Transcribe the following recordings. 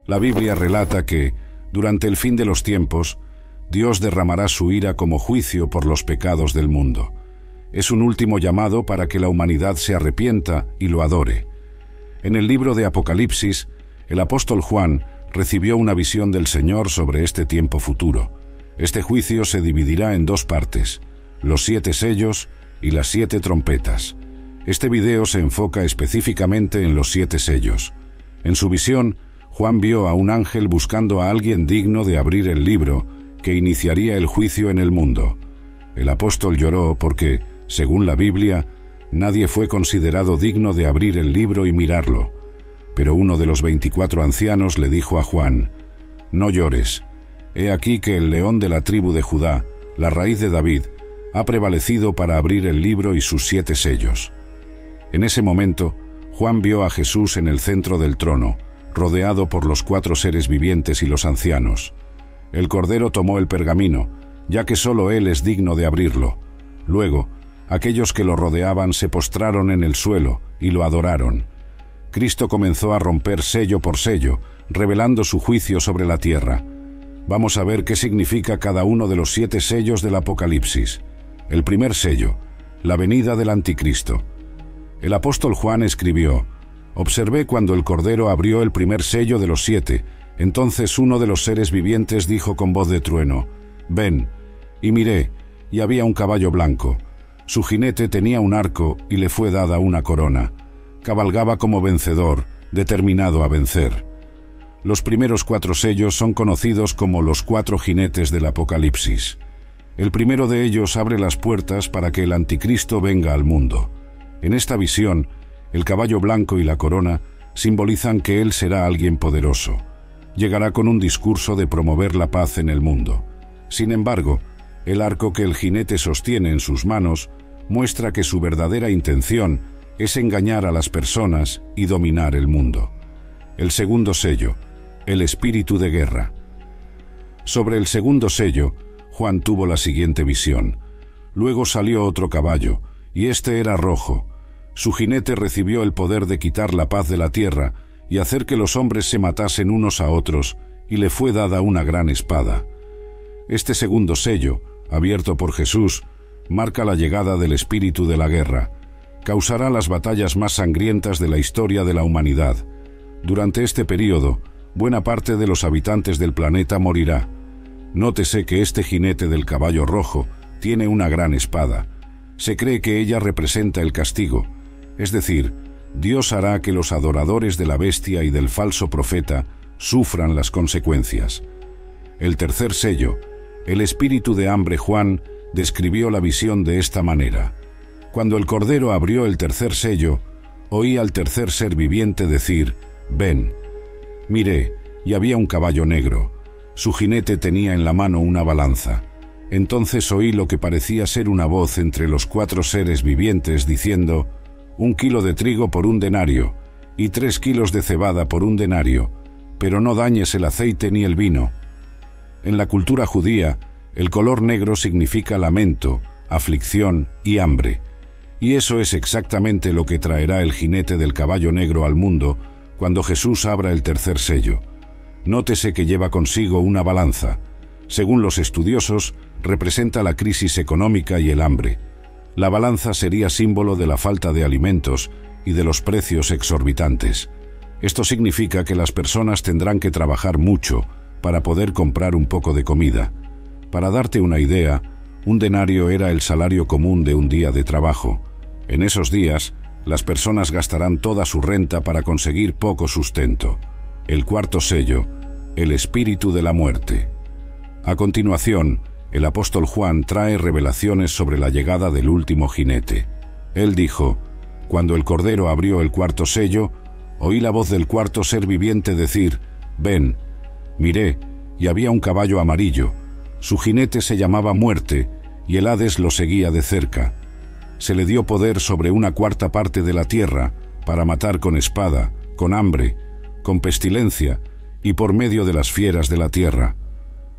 La Biblia relata que, durante el fin de los tiempos, Dios derramará su ira como juicio por los pecados del mundo. Es un último llamado para que la humanidad se arrepienta y lo adore. En el libro de Apocalipsis, el apóstol Juan recibió una visión del Señor sobre este tiempo futuro. Este juicio se dividirá en dos partes: los 7 sellos y las 7 trompetas. Este video se enfoca específicamente en los 7 sellos. En su visión, Juan vio a un ángel buscando a alguien digno de abrir el libro que iniciaría el juicio en el mundo. El apóstol lloró porque, según la Biblia, nadie fue considerado digno de abrir el libro y mirarlo. Pero uno de los 24 ancianos le dijo a Juan: «No llores. He aquí que el león de la tribu de Judá, la raíz de David, ha prevalecido para abrir el libro y sus 7 sellos». En ese momento, Juan vio a Jesús en el centro del trono, rodeado por los 4 seres vivientes y los ancianos. El Cordero tomó el pergamino, ya que solo él es digno de abrirlo. Luego, aquellos que lo rodeaban se postraron en el suelo y lo adoraron. Cristo comenzó a romper sello por sello, revelando su juicio sobre la tierra. Vamos a ver qué significa cada uno de los 7 sellos del Apocalipsis. El primer sello, la venida del Anticristo. El apóstol Juan escribió: «Observé cuando el Cordero abrió el primer sello de los 7. Entonces uno de los seres vivientes dijo con voz de trueno: Ven. Y miré, y había un caballo blanco. Su jinete tenía un arco y le fue dada una corona. Cabalgaba como vencedor, determinado a vencer». Los primeros 4 sellos son conocidos como los 4 jinetes del Apocalipsis. El primero de ellos abre las puertas para que el Anticristo venga al mundo. En esta visión, el caballo blanco y la corona simbolizan que él será alguien poderoso. Llegará con un discurso de promover la paz en el mundo. Sin embargo, el arco que el jinete sostiene en sus manos muestra que su verdadera intención es engañar a las personas y dominar el mundo. El segundo sello, el espíritu de guerra. Sobre el segundo sello, Juan tuvo la siguiente visión. Luego salió otro caballo, y este era rojo. Su jinete recibió el poder de quitar la paz de la tierra y hacer que los hombres se matasen unos a otros, y le fue dada una gran espada. Este segundo sello, abierto por Jesús, marca la llegada del espíritu de la guerra. Causará las batallas más sangrientas de la historia de la humanidad. Durante este período, buena parte de los habitantes del planeta morirá. Nótese que este jinete del caballo rojo tiene una gran espada. Se cree que ella representa el castigo, es decir, Dios hará que los adoradores de la bestia y del falso profeta sufran las consecuencias. El tercer sello, el espíritu de hambre. Juan describió la visión de esta manera: Cuando el Cordero abrió el tercer sello, oí al tercer ser viviente decir: Ven. Miré, y había un caballo negro. Su jinete tenía en la mano una balanza. Entonces oí lo que parecía ser una voz entre los 4 seres vivientes diciendo: 1 kilo de trigo por 1 denario, y 3 kilos de cebada por 1 denario, pero no dañes el aceite ni el vino. En la cultura judía, el color negro significa lamento, aflicción y hambre. Y eso es exactamente lo que traerá el jinete del caballo negro al mundo cuando Jesús abra el tercer sello. Nótese que lleva consigo una balanza. Según los estudiosos, representa la crisis económica y el hambre. La balanza sería símbolo de la falta de alimentos y de los precios exorbitantes. Esto significa que las personas tendrán que trabajar mucho para poder comprar un poco de comida. Para darte una idea, 1 denario era el salario común de un día de trabajo. En esos días, las personas gastarán toda su renta para conseguir poco sustento. El cuarto sello, el espíritu de la muerte. A continuación, el apóstol Juan trae revelaciones sobre la llegada del último jinete. Él dijo: Cuando el Cordero abrió el cuarto sello, oí la voz del cuarto ser viviente decir: Ven. Miré, y había un caballo amarillo. Su jinete se llamaba Muerte, y el Hades lo seguía de cerca. Se le dio poder sobre 1/4 parte de la tierra, para matar con espada, con hambre, con pestilencia, y por medio de las fieras de la tierra.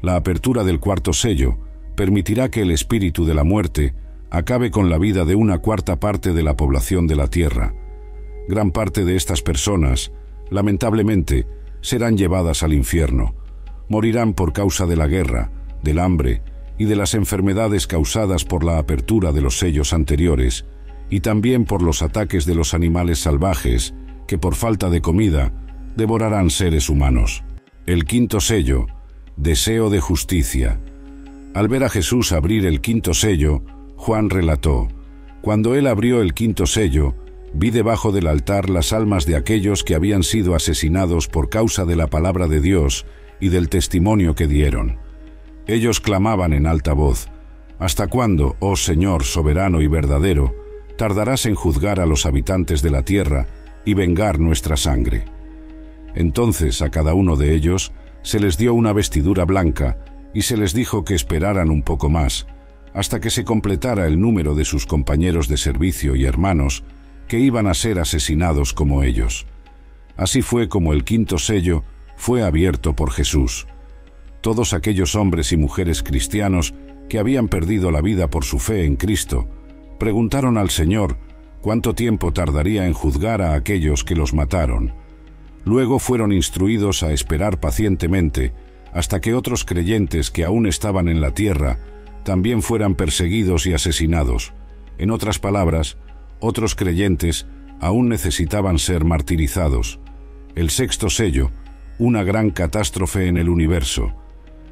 La apertura del cuarto sello permitirá que el espíritu de la muerte acabe con la vida de 1/4 parte de la población de la tierra. Gran parte de estas personas, lamentablemente, serán llevadas al infierno. Morirán por causa de la guerra, del hambre y de las enfermedades causadas por la apertura de los sellos anteriores, y también por los ataques de los animales salvajes, que por falta de comida devorarán seres humanos. El quinto sello, deseo de justicia. Al ver a Jesús abrir el quinto sello, Juan relató: «Cuando él abrió el quinto sello, vi debajo del altar las almas de aquellos que habían sido asesinados por causa de la palabra de Dios y del testimonio que dieron. Ellos clamaban en alta voz: ¿Hasta cuándo, oh Señor soberano y verdadero, tardarás en juzgar a los habitantes de la tierra y vengar nuestra sangre?» Entonces a cada uno de ellos se les dio una vestidura blanca y se les dijo que esperaran un poco más, hasta que se completara el número de sus compañeros de servicio y hermanos que iban a ser asesinados como ellos. Así fue como el quinto sello fue abierto por Jesús. Todos aquellos hombres y mujeres cristianos que habían perdido la vida por su fe en Cristo preguntaron al Señor cuánto tiempo tardaría en juzgar a aquellos que los mataron. Luego fueron instruidos a esperar pacientemente hasta que otros creyentes que aún estaban en la tierra también fueran perseguidos y asesinados. En otras palabras, otros creyentes aún necesitaban ser martirizados. El sexto sello, una gran catástrofe en el universo.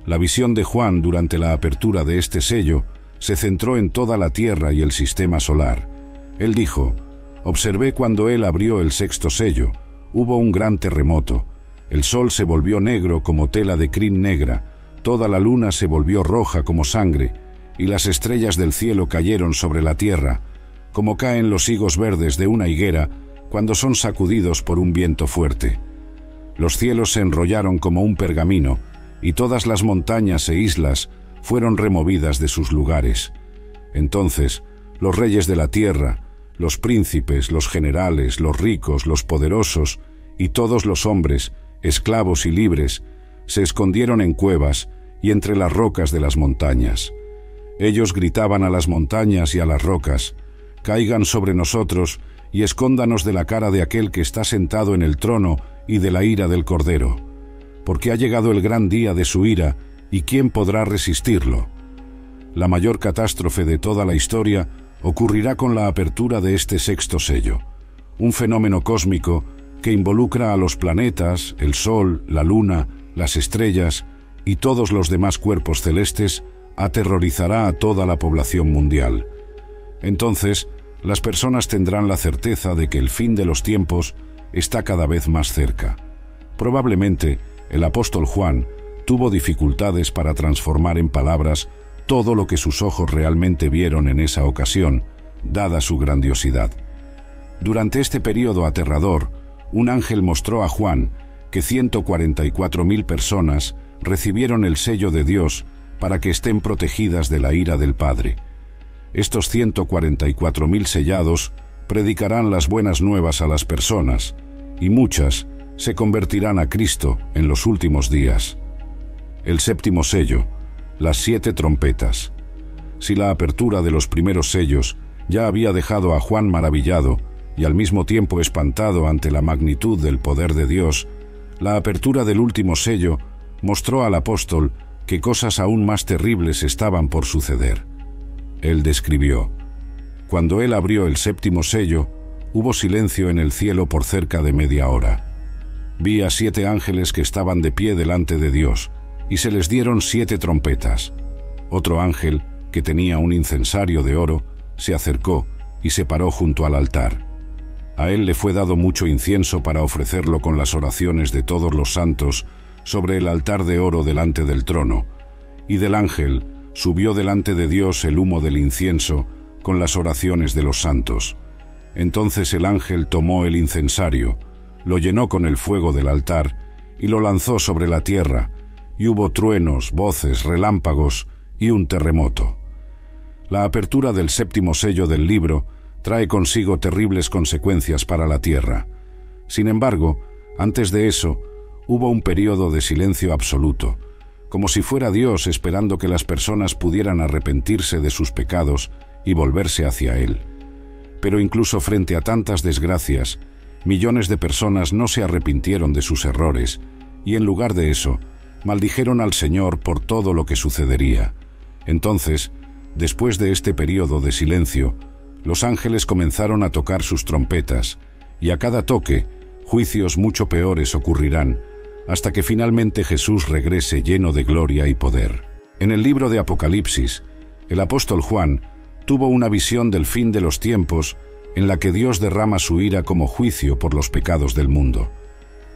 La visión de Juan durante la apertura de este sello se centró en toda la Tierra y el sistema solar. Él dijo: «Observé cuando él abrió el sexto sello. Hubo un gran terremoto. El sol se volvió negro como tela de crin negra, toda la luna se volvió roja como sangre, y las estrellas del cielo cayeron sobre la tierra, como caen los higos verdes de una higuera cuando son sacudidos por un viento fuerte. Los cielos se enrollaron como un pergamino, y todas las montañas e islas fueron removidas de sus lugares. Entonces, los reyes de la tierra, los príncipes, los generales, los ricos, los poderosos y todos los hombres, esclavos y libres, se escondieron en cuevas y entre las rocas de las montañas. Ellos gritaban a las montañas y a las rocas: «Caigan sobre nosotros y escóndanos de la cara de aquel que está sentado en el trono y de la ira del Cordero, porque ha llegado el gran día de su ira, ¿y quién podrá resistirlo?». La mayor catástrofe de toda la historia ocurrirá con la apertura de este sexto sello, un fenómeno cósmico que involucra a los planetas, el Sol, la Luna, las estrellas y todos los demás cuerpos celestes. Aterrorizará a toda la población mundial. Entonces, las personas tendrán la certeza de que el fin de los tiempos está cada vez más cerca. Probablemente, el apóstol Juan tuvo dificultades para transformar en palabras todo lo que sus ojos realmente vieron en esa ocasión, dada su grandiosidad. Durante este período aterrador, un ángel mostró a Juan que 144.000 personas recibieron el sello de Dios para que estén protegidas de la ira del Padre. Estos 144.000 sellados predicarán las buenas nuevas a las personas, y muchas se convertirán a Cristo en los últimos días. El séptimo sello, las 7 trompetas. Si la apertura de los primeros sellos ya había dejado a Juan maravillado y al mismo tiempo espantado ante la magnitud del poder de Dios, la apertura del último sello mostró al apóstol que cosas aún más terribles estaban por suceder. Él describió: «Cuando él abrió el séptimo sello, hubo silencio en el cielo por cerca de media hora. Vi a 7 ángeles que estaban de pie delante de Dios, y se les dieron 7 trompetas. Otro ángel, que tenía un incensario de oro, se acercó y se paró junto al altar. A él le fue dado mucho incienso para ofrecerlo con las oraciones de todos los santos sobre el altar de oro delante del trono, y del ángel subió delante de Dios el humo del incienso con las oraciones de los santos. Entonces el ángel tomó el incensario, lo llenó con el fuego del altar y lo lanzó sobre la tierra, y hubo truenos, voces, relámpagos y un terremoto. La apertura del séptimo sello del libro trae consigo terribles consecuencias para la tierra. Sin embargo, antes de eso, hubo un período de silencio absoluto, como si fuera Dios esperando que las personas pudieran arrepentirse de sus pecados y volverse hacia Él. Pero incluso frente a tantas desgracias, millones de personas no se arrepintieron de sus errores y en lugar de eso, maldijeron al Señor por todo lo que sucedería. Entonces, después de este período de silencio, los ángeles comenzaron a tocar sus trompetas, y a cada toque, juicios mucho peores ocurrirán, hasta que finalmente Jesús regrese lleno de gloria y poder. En el libro de Apocalipsis, el apóstol Juan tuvo una visión del fin de los tiempos en la que Dios derrama su ira como juicio por los pecados del mundo.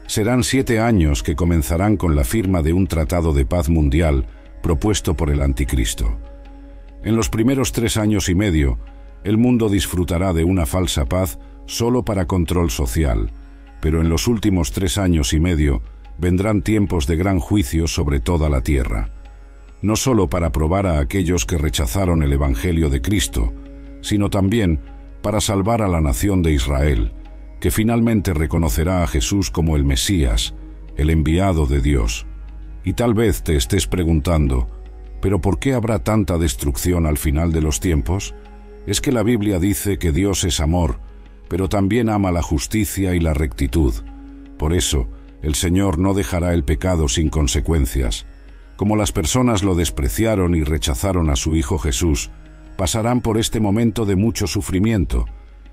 Serán 7 años que comenzarán con la firma de un tratado de paz mundial propuesto por el Anticristo. En los primeros 3 años y medio, el mundo disfrutará de una falsa paz solo para control social, pero en los últimos 3 años y medio vendrán tiempos de gran juicio sobre toda la tierra, no solo para probar a aquellos que rechazaron el Evangelio de Cristo, sino también para salvar a la nación de Israel, que finalmente reconocerá a Jesús como el Mesías, el enviado de Dios. Y tal vez te estés preguntando, ¿pero por qué habrá tanta destrucción al final de los tiempos? Es que la Biblia dice que Dios es amor, pero también ama la justicia y la rectitud. Por eso, el Señor no dejará el pecado sin consecuencias. Como las personas lo despreciaron y rechazaron a su Hijo Jesús, pasarán por este momento de mucho sufrimiento.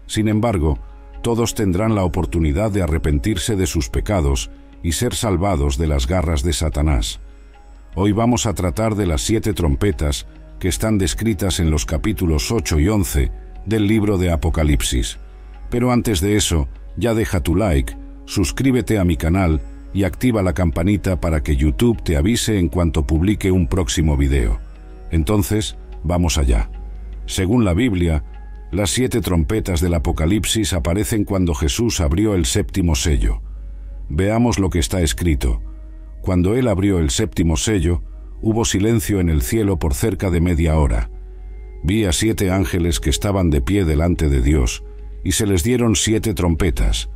Sin embargo, todos tendrán la oportunidad de arrepentirse de sus pecados y ser salvados de las garras de Satanás. Hoy vamos a tratar de las 7 trompetas que están descritas en los capítulos 8 y 11 del libro de Apocalipsis. Pero antes de eso, ya deja tu like, suscríbete a mi canal y activa la campanita para que YouTube te avise en cuanto publique un próximo video. Entonces, vamos allá. Según la Biblia, las 7 trompetas del Apocalipsis aparecen cuando Jesús abrió el 7º sello. Veamos lo que está escrito. Cuando él abrió el 7º sello, hubo silencio en el cielo por cerca de media hora. Vi a 7 ángeles que estaban de pie delante de Dios, y se les dieron 7 trompetas.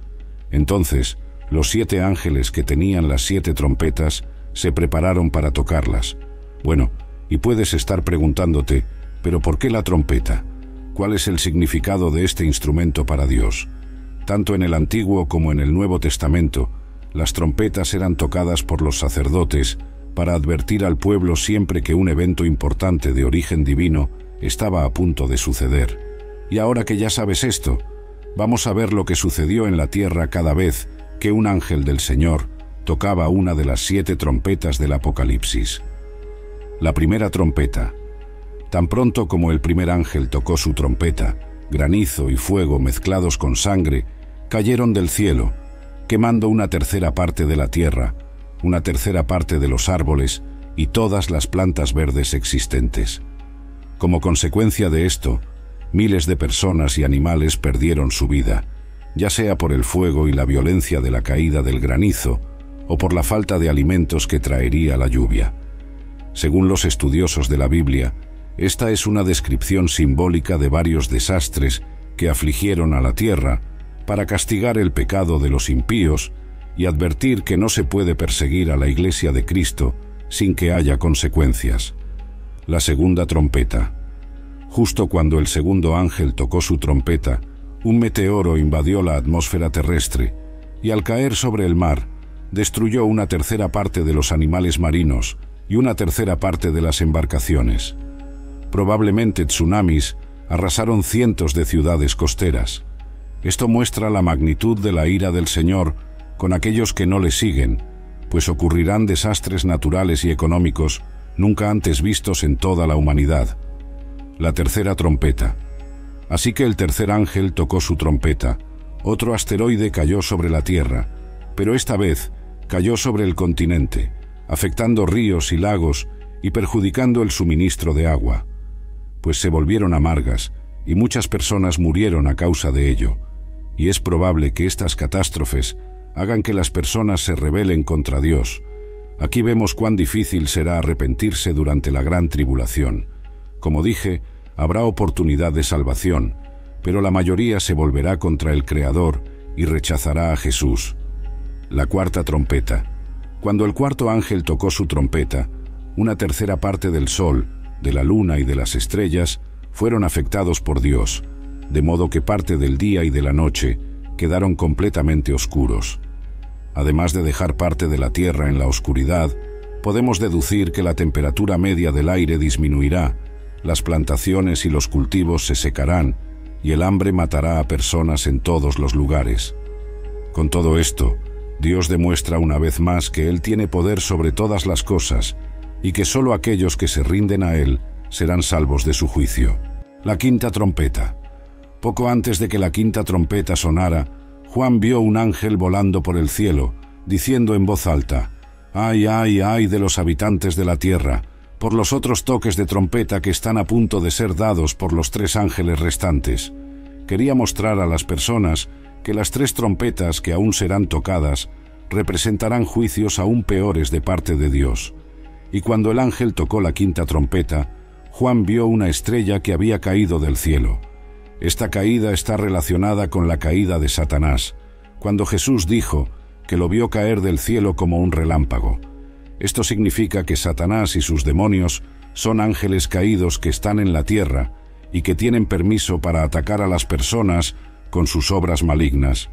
Entonces, los 7 ángeles que tenían las 7 trompetas se prepararon para tocarlas. Bueno, y puedes estar preguntándote, ¿pero por qué la trompeta? ¿Cuál es el significado de este instrumento para Dios? Tanto en el Antiguo como en el Nuevo Testamento, las trompetas eran tocadas por los sacerdotes para advertir al pueblo siempre que un evento importante de origen divino estaba a punto de suceder. Y ahora que ya sabes esto, vamos a ver lo que sucedió en la tierra cada vez que un ángel del Señor tocaba una de las 7 trompetas del Apocalipsis. La primera trompeta. Tan pronto como el primer ángel tocó su trompeta, granizo y fuego mezclados con sangre cayeron del cielo, quemando una tercera parte de la tierra, una tercera parte de los árboles y todas las plantas verdes existentes. Como consecuencia de esto, miles de personas y animales perdieron su vida, ya sea por el fuego y la violencia de la caída del granizo, o por la falta de alimentos que traería la lluvia. Según los estudiosos de la Biblia, esta es una descripción simbólica de varios desastres que afligieron a la tierra para castigar el pecado de los impíos y advertir que no se puede perseguir a la Iglesia de Cristo sin que haya consecuencias. La segunda trompeta. Justo cuando el segundo ángel tocó su trompeta, un meteoro invadió la atmósfera terrestre y al caer sobre el mar, destruyó una tercera parte de los animales marinos y una tercera parte de las embarcaciones. Probablemente tsunamis arrasaron cientos de ciudades costeras. Esto muestra la magnitud de la ira del Señor con aquellos que no le siguen, pues ocurrirán desastres naturales y económicos nunca antes vistos en toda la humanidad. La tercera trompeta. Así que el tercer ángel tocó su trompeta. Otro asteroide cayó sobre la Tierra, pero esta vez cayó sobre el continente, afectando ríos y lagos y perjudicando el suministro de agua, pues se volvieron amargas y muchas personas murieron a causa de ello. Y es probable que estas catástrofes hagan que las personas se rebelen contra Dios. Aquí vemos cuán difícil será arrepentirse durante la gran tribulación. Como dije, habrá oportunidad de salvación, pero la mayoría se volverá contra el Creador y rechazará a Jesús. La cuarta trompeta. Cuando el cuarto ángel tocó su trompeta, una tercera parte del sol, de la luna y de las estrellas fueron afectados por Dios, de modo que parte del día y de la noche quedaron completamente oscuros. además de dejar parte de la tierra en la oscuridad, podemos deducir que la temperatura media del aire disminuirá, las plantaciones y los cultivos se secarán, y el hambre matará a personas en todos los lugares. Con todo esto, Dios demuestra una vez más que Él tiene poder sobre todas las cosas, y que solo aquellos que se rinden a Él serán salvos de su juicio. La quinta trompeta. Poco antes de que la quinta trompeta sonara, Juan vio un ángel volando por el cielo, diciendo en voz alta: «¡Ay, ay, ay de los habitantes de la tierra, por los otros toques de trompeta que están a punto de ser dados por los 3 ángeles restantes!». Quería mostrar a las personas que las 3 trompetas que aún serán tocadas representarán juicios aún peores de parte de Dios. Y cuando el ángel tocó la quinta trompeta, Juan vio una estrella que había caído del cielo. Esta caída está relacionada con la caída de Satanás, cuando Jesús dijo que lo vio caer del cielo como un relámpago. Esto significa que Satanás y sus demonios son ángeles caídos que están en la tierra y que tienen permiso para atacar a las personas con sus obras malignas.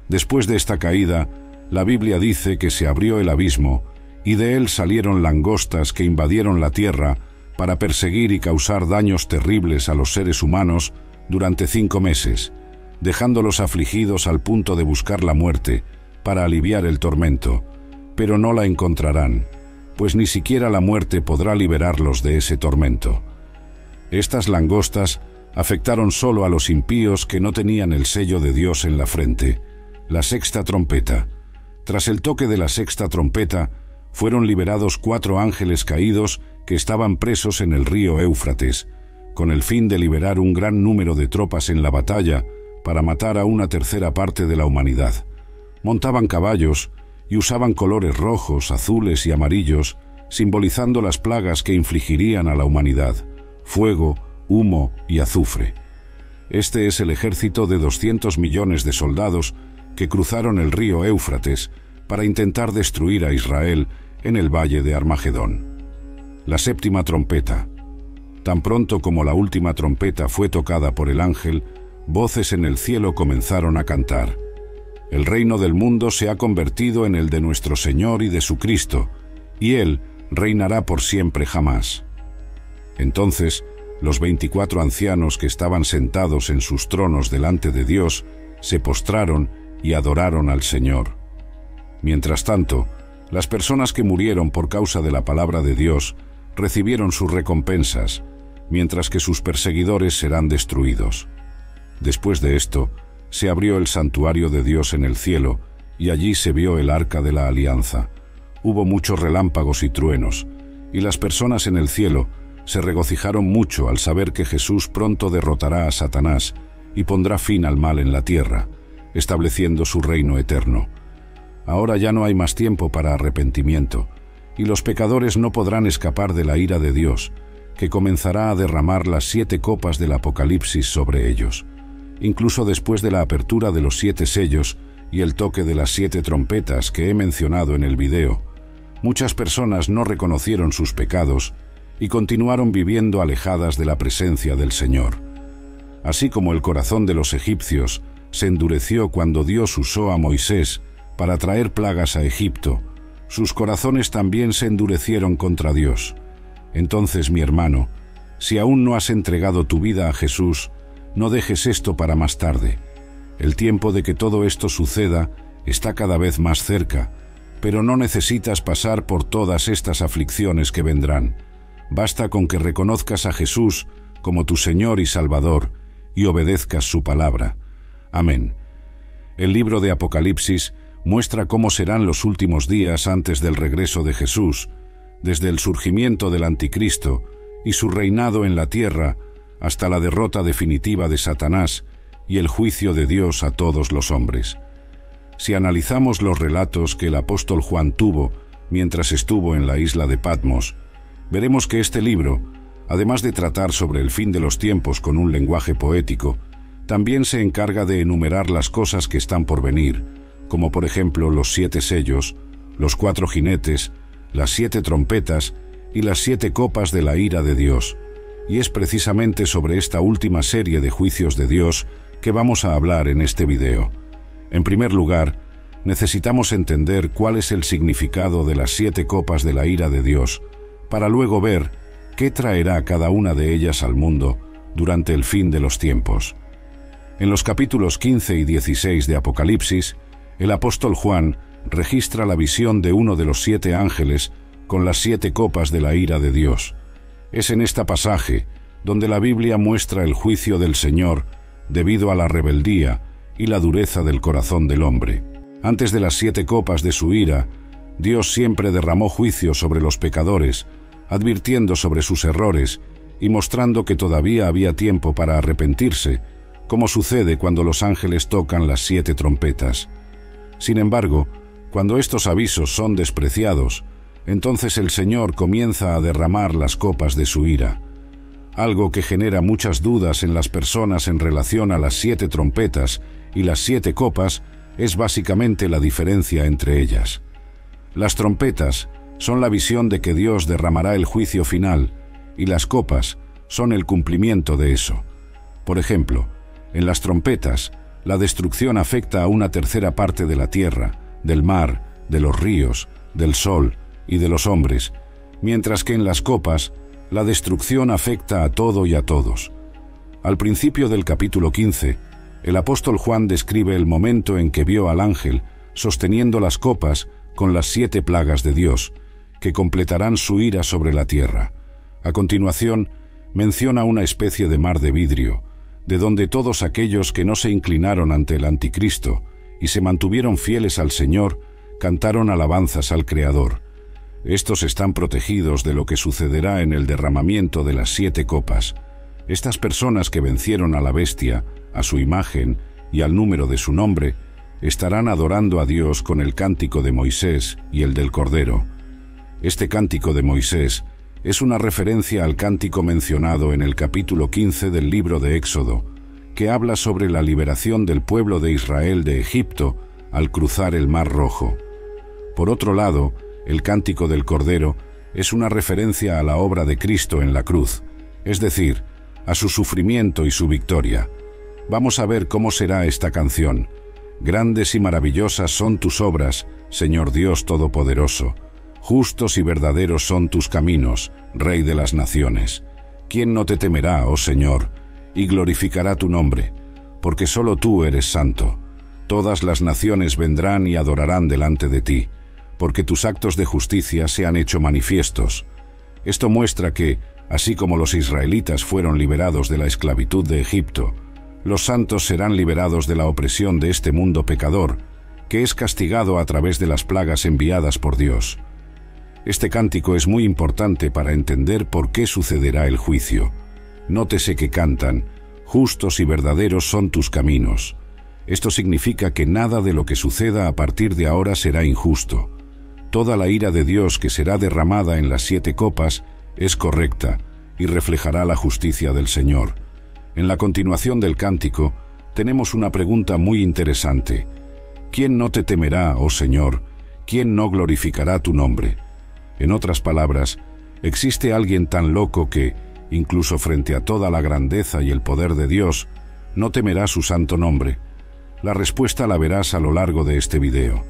Después de esta caída, la Biblia dice que se abrió el abismo y de él salieron langostas que invadieron la tierra para perseguir y causar daños terribles a los seres humanos durante 5 meses, dejándolos afligidos al punto de buscar la muerte para aliviar el tormento, pero no la encontrarán, pues ni siquiera la muerte podrá liberarlos de ese tormento. Estas langostas afectaron solo a los impíos que no tenían el sello de Dios en la frente. La sexta trompeta. Tras el toque de la sexta trompeta, fueron liberados 4 ángeles caídos que estaban presos en el río Éufrates, con el fin de liberar un gran número de tropas en la batalla para matar a una tercera parte de la humanidad. Montaban caballos y usaban colores rojos, azules y amarillos, simbolizando las plagas que infligirían a la humanidad: fuego, humo y azufre. Este es el ejército de 200 millones de soldados que cruzaron el río Éufrates para intentar destruir a Israel en el valle de Armagedón. La séptima trompeta. Tan pronto como la última trompeta fue tocada por el ángel, voces en el cielo comenzaron a cantar: «El reino del mundo se ha convertido en el de nuestro Señor y de su Cristo, y Él reinará por siempre jamás». Entonces, los 24 ancianos que estaban sentados en sus tronos delante de Dios se postraron y adoraron al Señor. Mientras tanto, las personas que murieron por causa de la palabra de Dios recibieron sus recompensas, mientras que sus perseguidores serán destruidos. Después de esto, se abrió el santuario de Dios en el cielo, y allí se vio el arca de la alianza. Hubo muchos relámpagos y truenos, y las personas en el cielo se regocijaron mucho al saber que Jesús pronto derrotará a Satanás y pondrá fin al mal en la tierra, estableciendo su reino eterno. Ahora ya no hay más tiempo para arrepentimiento, y los pecadores no podrán escapar de la ira de Dios, que comenzará a derramar las 7 copas del Apocalipsis sobre ellos. Incluso después de la apertura de los 7 sellos y el toque de las 7 trompetas que he mencionado en el video, muchas personas no reconocieron sus pecados y continuaron viviendo alejadas de la presencia del Señor. Así como el corazón de los egipcios se endureció cuando Dios usó a Moisés para traer plagas a Egipto, sus corazones también se endurecieron contra Dios. Entonces, mi hermano, si aún no has entregado tu vida a Jesús, no dejes esto para más tarde. El tiempo de que todo esto suceda está cada vez más cerca, pero no necesitas pasar por todas estas aflicciones que vendrán. Basta con que reconozcas a Jesús como tu Señor y Salvador y obedezcas su palabra. Amén. El libro de Apocalipsis muestra cómo serán los últimos días antes del regreso de Jesús, desde el surgimiento del Anticristo y su reinado en la tierra hasta la derrota definitiva de Satanás y el juicio de Dios a todos los hombres. Si analizamos los relatos que el apóstol Juan tuvo mientras estuvo en la isla de Patmos, veremos que este libro, además de tratar sobre el fin de los tiempos con un lenguaje poético, también se encarga de enumerar las cosas que están por venir, como por ejemplo los 7 sellos, los 4 jinetes, las 7 trompetas y las 7 copas de la ira de Dios. Y es precisamente sobre esta última serie de juicios de Dios que vamos a hablar en este video. En primer lugar, necesitamos entender cuál es el significado de las 7 copas de la ira de Dios, para luego ver qué traerá cada una de ellas al mundo durante el fin de los tiempos. En los capítulos 15 y 16 de Apocalipsis, el apóstol Juan registra la visión de uno de los 7 ángeles con las 7 copas de la ira de Dios. Es en este pasaje donde la Biblia muestra el juicio del Señor debido a la rebeldía y la dureza del corazón del hombre. Antes de las 7 copas de su ira, Dios siempre derramó juicio sobre los pecadores, advirtiendo sobre sus errores y mostrando que todavía había tiempo para arrepentirse, como sucede cuando los ángeles tocan las 7 trompetas. Sin embargo, cuando estos avisos son despreciados, entonces el Señor comienza a derramar las copas de su ira. Algo que genera muchas dudas en las personas en relación a las 7 trompetas y las 7 copas es básicamente la diferencia entre ellas. Las trompetas son la visión de que Dios derramará el juicio final, y las copas son el cumplimiento de eso. Por ejemplo, en las trompetas, la destrucción afecta a una tercera parte de la tierra, del mar, de los ríos, del sol y de los hombres, mientras que en las copas, la destrucción afecta a todo y a todos. Al principio del capítulo 15, el apóstol Juan describe el momento en que vio al ángel sosteniendo las copas con las 7 plagas de Dios, que completarán su ira sobre la tierra. A continuación, menciona una especie de mar de vidrio, de donde todos aquellos que no se inclinaron ante el anticristo y se mantuvieron fieles al Señor, cantaron alabanzas al Creador. Estos están protegidos de lo que sucederá en el derramamiento de las 7 copas. Estas personas que vencieron a la bestia, a su imagen y al número de su nombre, estarán adorando a Dios con el cántico de Moisés y el del Cordero. Este cántico de Moisés es una referencia al cántico mencionado en el capítulo 15 del libro de Éxodo, que habla sobre la liberación del pueblo de Israel de Egipto al cruzar el Mar Rojo. Por otro lado, el cántico del Cordero es una referencia a la obra de Cristo en la cruz, es decir, a su sufrimiento y su victoria. Vamos a ver cómo será esta canción. Grandes y maravillosas son tus obras, Señor Dios Todopoderoso. Justos y verdaderos son tus caminos, Rey de las naciones. ¿Quién no te temerá, oh Señor, y glorificará tu nombre? Porque solo tú eres santo. Todas las naciones vendrán y adorarán delante de ti, porque tus actos de justicia se han hecho manifiestos. Esto muestra que, así como los israelitas fueron liberados de la esclavitud de Egipto, los santos serán liberados de la opresión de este mundo pecador, que es castigado a través de las plagas enviadas por Dios. Este cántico es muy importante para entender por qué sucederá el juicio. Nótese que cantan, justos y verdaderos son tus caminos. Esto significa que nada de lo que suceda a partir de ahora será injusto. Toda la ira de Dios que será derramada en las 7 copas es correcta y reflejará la justicia del Señor. En la continuación del cántico, tenemos una pregunta muy interesante. ¿Quién no te temerá, oh Señor? ¿Quién no glorificará tu nombre? En otras palabras, ¿existe alguien tan loco que, incluso frente a toda la grandeza y el poder de Dios, no temerá su santo nombre? La respuesta la verás a lo largo de este video.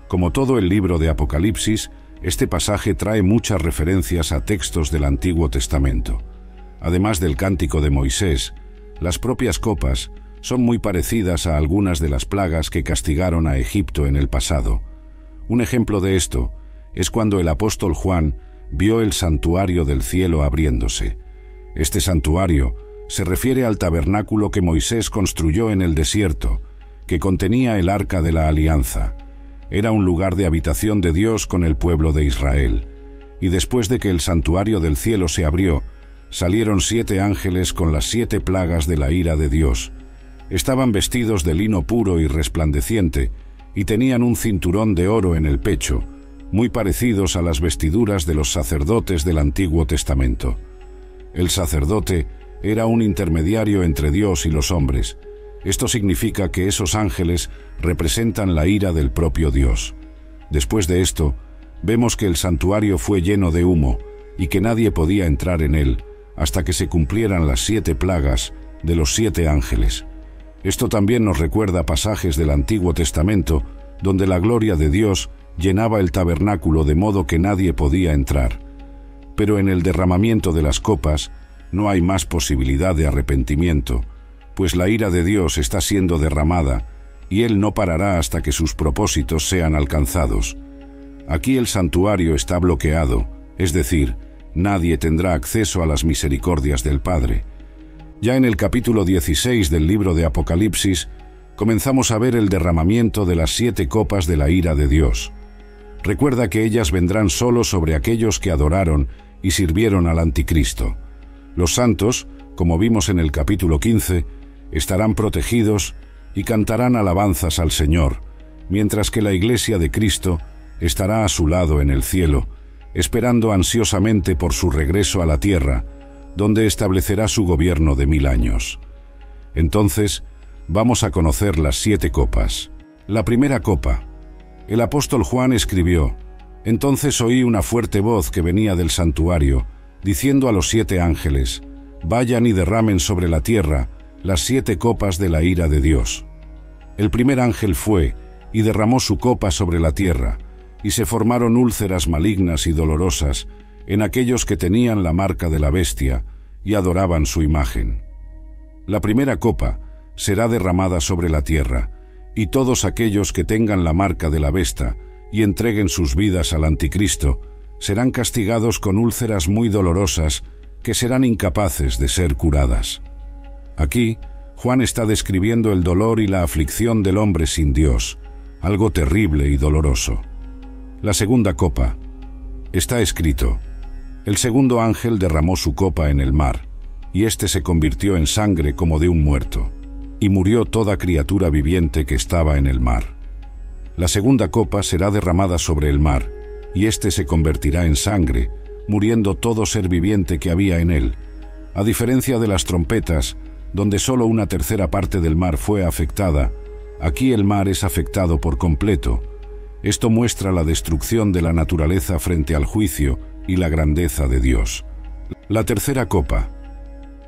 Como todo el libro de Apocalipsis, este pasaje trae muchas referencias a textos del Antiguo Testamento. Además del cántico de Moisés, las propias copas son muy parecidas a algunas de las plagas que castigaron a Egipto en el pasado. Un ejemplo de esto es cuando el apóstol Juan vio el santuario del cielo abriéndose. Este santuario se refiere al tabernáculo que Moisés construyó en el desierto, que contenía el arca de la alianza. Era un lugar de habitación de Dios con el pueblo de Israel. Y después de que el santuario del cielo se abrió, salieron 7 ángeles con las 7 plagas de la ira de Dios. Estaban vestidos de lino puro y resplandeciente, y tenían un cinturón de oro en el pecho, muy parecidos a las vestiduras de los sacerdotes del Antiguo Testamento. El sacerdote era un intermediario entre Dios y los hombres. Esto significa que esos ángeles representan la ira del propio Dios. Después de esto, vemos que el santuario fue lleno de humo y que nadie podía entrar en él hasta que se cumplieran las 7 plagas de los 7 ángeles. Esto también nos recuerda pasajes del Antiguo Testamento donde la gloria de Dios llenaba el tabernáculo de modo que nadie podía entrar. Pero en el derramamiento de las copas no hay más posibilidad de arrepentimiento, pues la ira de Dios está siendo derramada, y Él no parará hasta que sus propósitos sean alcanzados. Aquí el santuario está bloqueado, es decir, nadie tendrá acceso a las misericordias del Padre. Ya en el capítulo 16 del libro de Apocalipsis, comenzamos a ver el derramamiento de las 7 copas de la ira de Dios. Recuerda que ellas vendrán solo sobre aquellos que adoraron y sirvieron al Anticristo. Los santos, como vimos en el capítulo 15, estarán protegidos y cantarán alabanzas al Señor, mientras que la Iglesia de Cristo estará a su lado en el cielo, esperando ansiosamente por su regreso a la tierra, donde establecerá su gobierno de 1000 años. Entonces, vamos a conocer las 7 copas. La primera copa. El apóstol Juan escribió: «Entonces oí una fuerte voz que venía del santuario, diciendo a los 7 ángeles: vayan y derramen sobre la tierra las 7 copas de la ira de Dios». El primer ángel fue y derramó su copa sobre la tierra, y se formaron úlceras malignas y dolorosas en aquellos que tenían la marca de la bestia y adoraban su imagen. La primera copa será derramada sobre la tierra, y todos aquellos que tengan la marca de la bestia y entreguen sus vidas al Anticristo serán castigados con úlceras muy dolorosas que serán incapaces de ser curadas. Aquí, Juan está describiendo el dolor y la aflicción del hombre sin Dios, algo terrible y doloroso. La segunda copa. Está escrito: «El segundo ángel derramó su copa en el mar, y éste se convirtió en sangre como de un muerto, y murió toda criatura viviente que estaba en el mar». La segunda copa será derramada sobre el mar, y éste se convertirá en sangre, muriendo todo ser viviente que había en él. A diferencia de las trompetas, donde solo una tercera parte del mar fue afectada, aquí el mar es afectado por completo. Esto muestra la destrucción de la naturaleza frente al juicio y la grandeza de Dios. La tercera copa.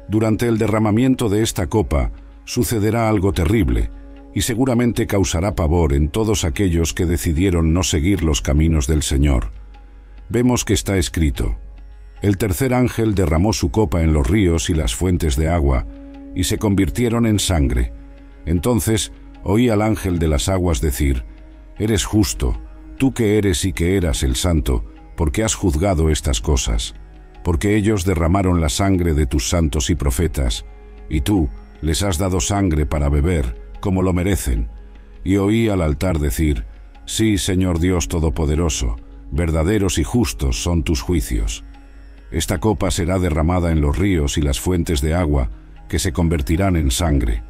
Durante el derramamiento de esta copa sucederá algo terrible, y seguramente causará pavor en todos aquellos que decidieron no seguir los caminos del Señor. Vemos que está escrito: «El tercer ángel derramó su copa en los ríos y las fuentes de agua, y se convirtieron en sangre. Entonces oí al ángel de las aguas decir: Eres justo, tú que eres y que eras el Santo, porque has juzgado estas cosas, porque ellos derramaron la sangre de tus santos y profetas, y tú les has dado sangre para beber, como lo merecen». Y oí al altar decir: «Sí, Señor Dios Todopoderoso, verdaderos y justos son tus juicios». Esta copa será derramada en los ríos y las fuentes de agua, que se convertirán en sangre.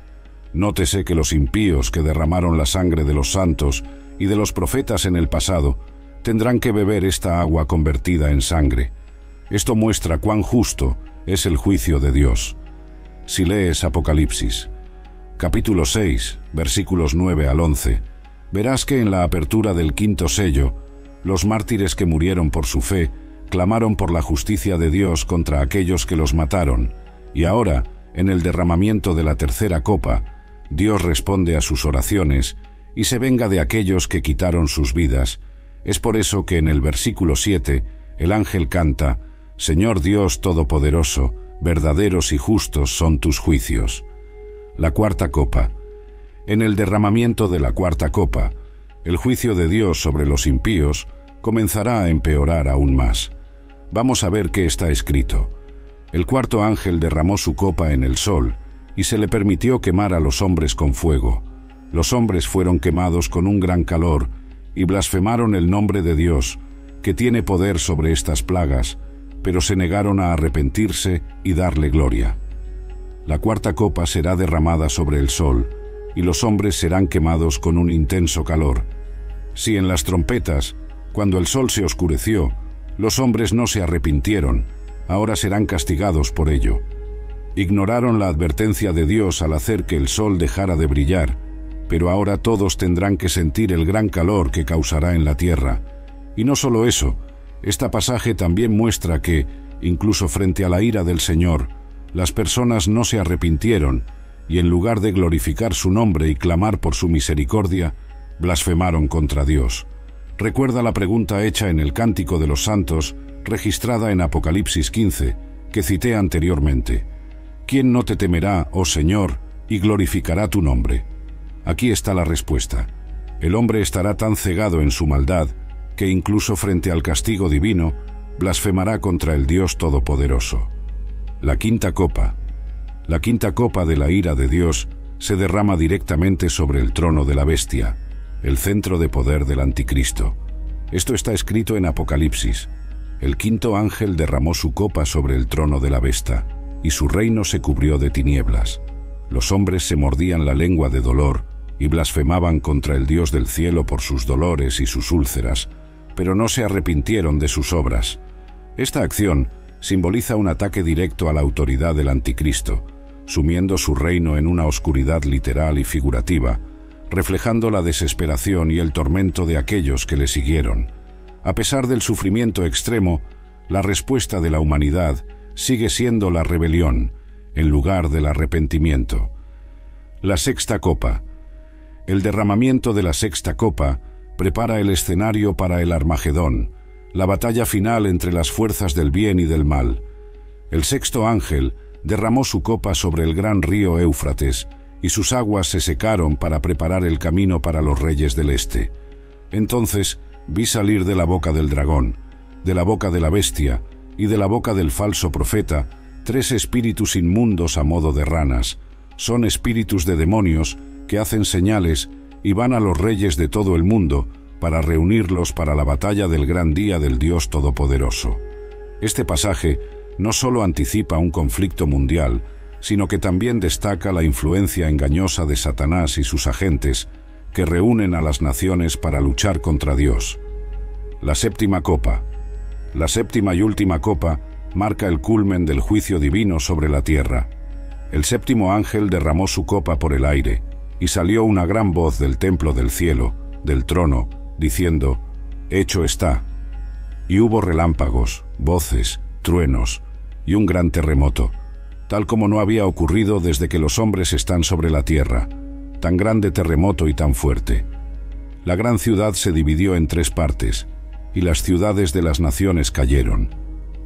Nótese que los impíos que derramaron la sangre de los santos y de los profetas en el pasado tendrán que beber esta agua convertida en sangre. Esto muestra cuán justo es el juicio de Dios. Si lees Apocalipsis, capítulo 6, versículos 9 al 11, verás que en la apertura del 5º sello, los mártires que murieron por su fe clamaron por la justicia de Dios contra aquellos que los mataron, y ahora, en el derramamiento de la tercera copa, Dios responde a sus oraciones y se venga de aquellos que quitaron sus vidas. Es por eso que en el versículo 7 el ángel canta: «Señor Dios Todopoderoso, verdaderos y justos son tus juicios». La cuarta copa. En el derramamiento de la cuarta copa, el juicio de Dios sobre los impíos comenzará a empeorar aún más. Vamos a ver qué está escrito. El cuarto ángel derramó su copa en el sol, y se le permitió quemar a los hombres con fuego. Los hombres fueron quemados con un gran calor, y blasfemaron el nombre de Dios, que tiene poder sobre estas plagas, pero se negaron a arrepentirse y darle gloria. La cuarta copa será derramada sobre el sol, y los hombres serán quemados con un intenso calor. Si en las trompetas, cuando el sol se oscureció, los hombres no se arrepintieron, ahora serán castigados por ello. Ignoraron la advertencia de Dios al hacer que el sol dejara de brillar, pero ahora todos tendrán que sentir el gran calor que causará en la tierra. Y no solo eso, este pasaje también muestra que, incluso frente a la ira del Señor, las personas no se arrepintieron, y en lugar de glorificar su nombre y clamar por su misericordia, blasfemaron contra Dios. Recuerda la pregunta hecha en el Cántico de los Santos, registrada en Apocalipsis 15, que cité anteriormente. ¿Quién no te temerá, oh Señor, y glorificará tu nombre? Aquí está la respuesta. El hombre estará tan cegado en su maldad que incluso frente al castigo divino, blasfemará contra el Dios Todopoderoso. La quinta copa. La quinta copa de la ira de Dios se derrama directamente sobre el trono de la bestia, el centro de poder del anticristo. Esto está escrito en Apocalipsis. El quinto ángel derramó su copa sobre el trono de la bestia, y su reino se cubrió de tinieblas. Los hombres se mordían la lengua de dolor y blasfemaban contra el Dios del cielo por sus dolores y sus úlceras, pero no se arrepintieron de sus obras. Esta acción simboliza un ataque directo a la autoridad del anticristo, sumiendo su reino en una oscuridad literal y figurativa, reflejando la desesperación y el tormento de aquellos que le siguieron. A pesar del sufrimiento extremo, la respuesta de la humanidad sigue siendo la rebelión, en lugar del arrepentimiento. La sexta copa. El derramamiento de la sexta copa prepara el escenario para el Armagedón, la batalla final entre las fuerzas del bien y del mal. El sexto ángel derramó su copa sobre el gran río Éufrates, y sus aguas se secaron para preparar el camino para los reyes del este. Entonces vi salir de la boca del dragón, de la boca de la bestia y de la boca del falso profeta 3 espíritus inmundos a modo de ranas. Son espíritus de demonios que hacen señales y van a los reyes de todo el mundo para reunirlos para la batalla del gran día del Dios Todopoderoso. Este pasaje no solo anticipa un conflicto mundial, sino que también destaca la influencia engañosa de Satanás y sus agentes, que reúnen a las naciones para luchar contra Dios. La séptima copa. La séptima y última copa marca el culmen del juicio divino sobre la tierra. El séptimo ángel derramó su copa por el aire, y salió una gran voz del templo del cielo, del trono, diciendo: «Hecho está». Y hubo relámpagos, voces, truenos y un gran terremoto, tal como no había ocurrido desde que los hombres están sobre la tierra, tan grande terremoto y tan fuerte. La gran ciudad se dividió en 3 partes, y las ciudades de las naciones cayeron.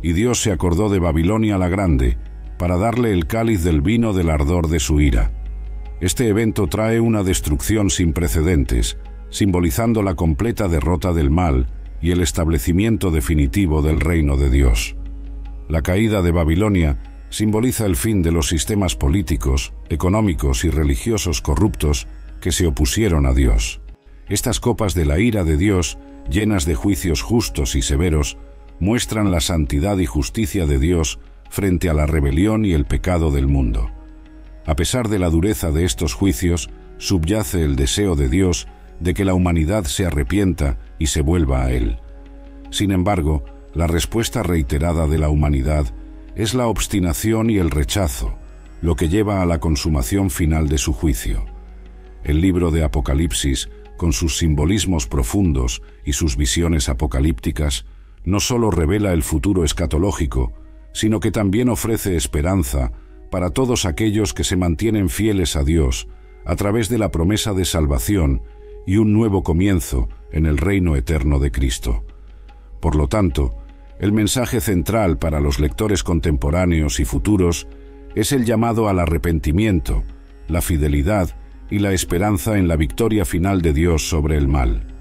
Y Dios se acordó de Babilonia la Grande, para darle el cáliz del vino del ardor de su ira. Este evento trae una destrucción sin precedentes, simbolizando la completa derrota del mal y el establecimiento definitivo del reino de Dios. La caída de Babilonia simboliza el fin de los sistemas políticos, económicos y religiosos corruptos que se opusieron a Dios. Estas copas de la ira de Dios, llenas de juicios justos y severos, muestran la santidad y justicia de Dios frente a la rebelión y el pecado del mundo. A pesar de la dureza de estos juicios, subyace el deseo de Dios de que la humanidad se arrepienta y se vuelva a Él. Sin embargo, la respuesta reiterada de la humanidad es la obstinación y el rechazo, lo que lleva a la consumación final de su juicio. El libro de Apocalipsis, con sus simbolismos profundos y sus visiones apocalípticas, no solo revela el futuro escatológico, sino que también ofrece esperanza para todos aquellos que se mantienen fieles a Dios a través de la promesa de salvación y un nuevo comienzo en el reino eterno de Cristo. Por lo tanto, el mensaje central para los lectores contemporáneos y futuros es el llamado al arrepentimiento, la fidelidad y la esperanza en la victoria final de Dios sobre el mal.